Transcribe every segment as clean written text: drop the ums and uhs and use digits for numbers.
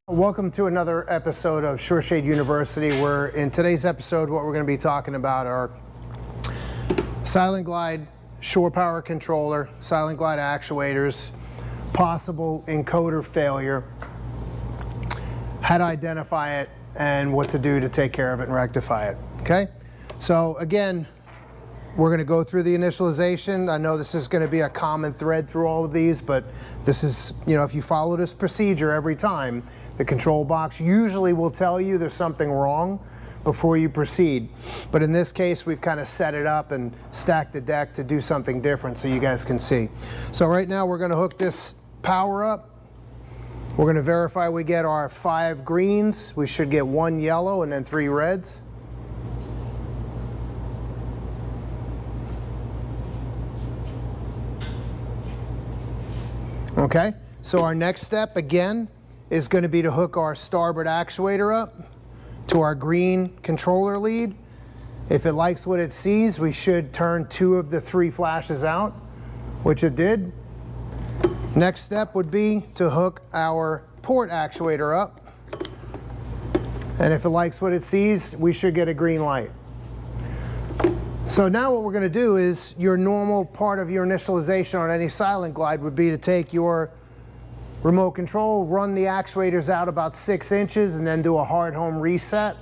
Welcome to another episode of SureShade University, where in today's episode what we're going to be talking about are silent glide shore power controller, silent glide actuators, possible encoder failure, how to identify it, and what to do to take care of it and rectify it. Okay, so again, we're going to go through the initialization. I know this is going to be a common thread through all of these, but this is, if you follow this procedure every time, the control box usually will tell you there's something wrong before you proceed. But in this case, we've kind of set it up and stacked the deck to do something different so you guys can see. So right now we're going to hook this power up. We're going to verify we get our 5 greens. We should get 1 yellow and then 3 reds. Okay, so our next step again is going to be to hook our starboard actuator up to our green controller lead. If it likes what it sees, we should turn 2 of the 3 flashes out, which it did. Next step would be to hook our port actuator up. And if it likes what it sees, we should get a green light. So now what we're going to do is, your normal part of your initialization on any silent glide would be to take your remote control, run the actuators out about 6 inches, and then do a hard home reset.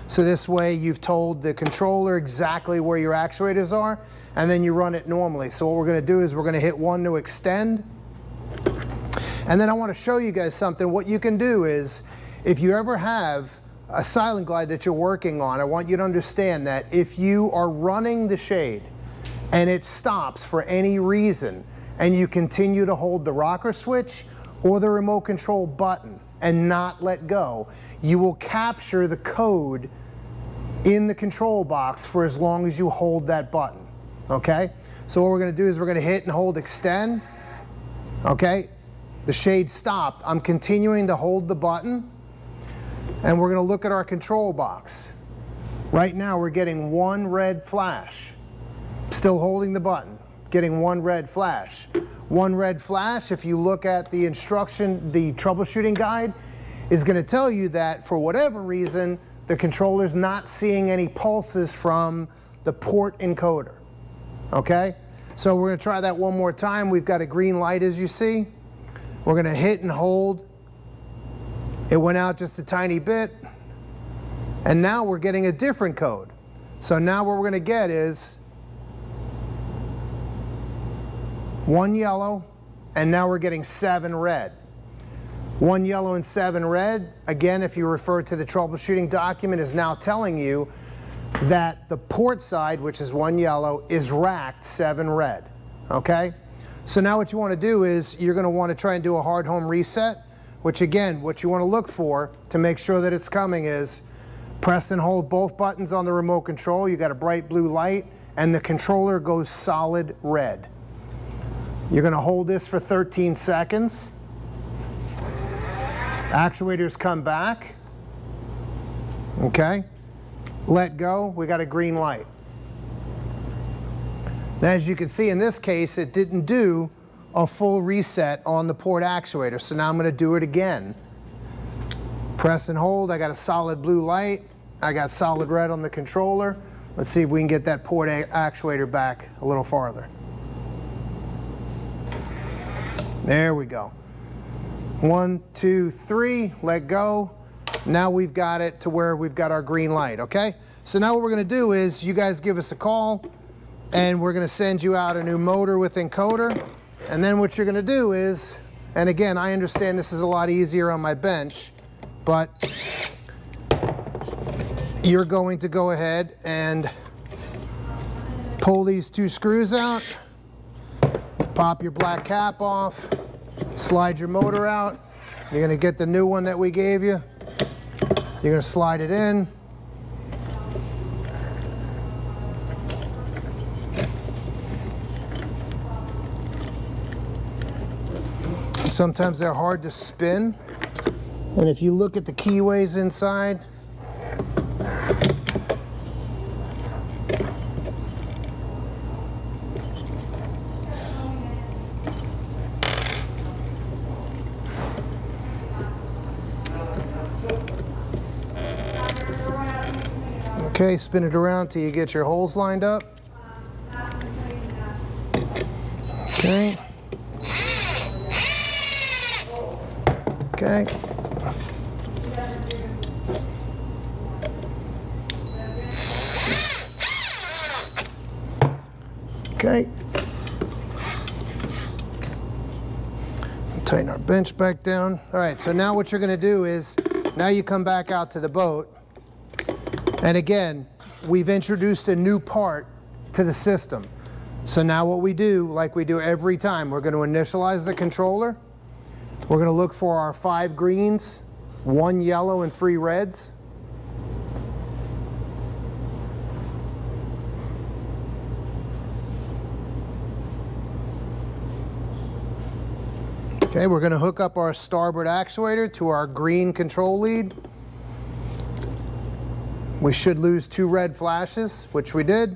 So this way you've told the controller exactly where your actuators are, and then you run it normally. So what we're going to do is we're going to hit 1 to extend. And then I want to show you guys something. What you can do is, if you ever have a silent glide that you're working on, I want you to understand that if you are running the shade and it stops for any reason and you continue to hold the rocker switch or the remote control button and not let go, you will capture the code in the control box for as long as you hold that button. Okay? So what we're going to do is we're going to hit and hold extend. Okay? The shade stopped. I'm continuing to hold the button, and we're going to look at our control box. Right now we're getting 1 red flash. Still holding the button, getting 1 red flash. 1 red flash, if you look at the instruction, the troubleshooting guide, is going to tell you that for whatever reason, the controller's not seeing any pulses from the port encoder. Okay? So we're going to try that one more time. We've got a green light, as you see. We're going to hit and hold. It went out just a tiny bit. And now we're getting a different code. So now what we're going to get is 1 yellow, and now we're getting 7 red. 1 yellow and 7 red, again, if you refer to the troubleshooting document, is now telling you that the port side, which is 1 yellow, is racked 7 red. Okay? So now what you want to do is you're going to want to try and do a hard home reset, which again, what you want to look for to make sure that it's coming is press and hold both buttons on the remote control. You got a bright blue light, and the controller goes solid red. You're going to hold this for 13 seconds. Actuators come back. Okay. Let go. We got a green light. Now, as you can see in this case, it didn't do a full reset on the port actuator. So now I'm going to do it again. Press and hold. I got a solid blue light. I got solid red on the controller. Let's see if we can get that port actuator back a little farther. There we go. 1, 2, 3, let go. Now we've got it to where we've got our green light, okay? So now what we're gonna do is you guys give us a call, and we're gonna send you out a new motor with encoder. And then what you're gonna do is, and again, I understand this is a lot easier on my bench, but you're going to go ahead and pull these 2 screws out. Pop your black cap off, slide your motor out. You're going to get the new one that we gave you. You're going to slide it in. Sometimes they're hard to spin. And if you look at the keyways inside, Okay, spin it around till you get your holes lined up. Okay. Okay. Okay. Tighten our bench back down. All right, so now what you're going to do is, now you come back out to the boat, and again, we've introduced a new part to the system. So now what we do, like we do every time, we're going to initialize the controller. We're going to look for our 5 greens, 1 yellow, and 3 reds. Okay, we're going to hook up our starboard actuator to our green control lead. We should lose 2 red flashes, which we did.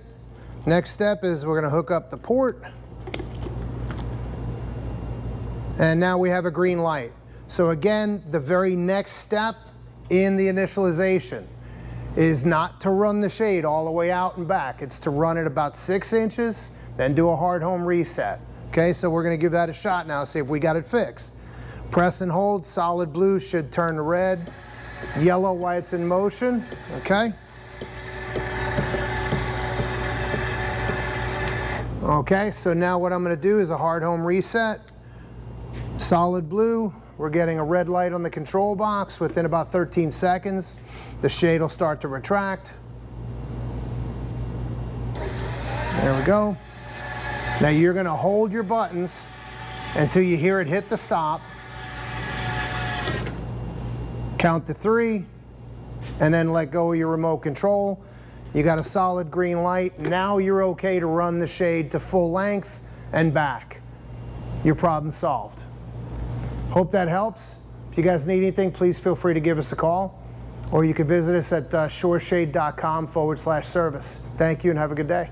Next step is we're going to hook up the port. And now we have a green light. So again, the very next step in the initialization is not to run the shade all the way out and back. It's to run it about 6 inches, then do a hard home reset. Okay, so we're going to give that a shot now, see if we got it fixed. Press and hold, solid blue should turn to red, yellow while it's in motion, okay? Okay, so now what I'm going to do is a hard home reset. Solid blue, we're getting a red light on the control box. Within about 13 seconds, the shade will start to retract. There we go. Now you're going to hold your buttons until you hear it hit the stop. Count to 3, and then let go of your remote control. You got a solid green light. Now you're okay to run the shade to full length and back. Your problem solved. Hope that helps. If you guys need anything, please feel free to give us a call, or you can visit us at sureshade.com/service. Thank you and have a good day.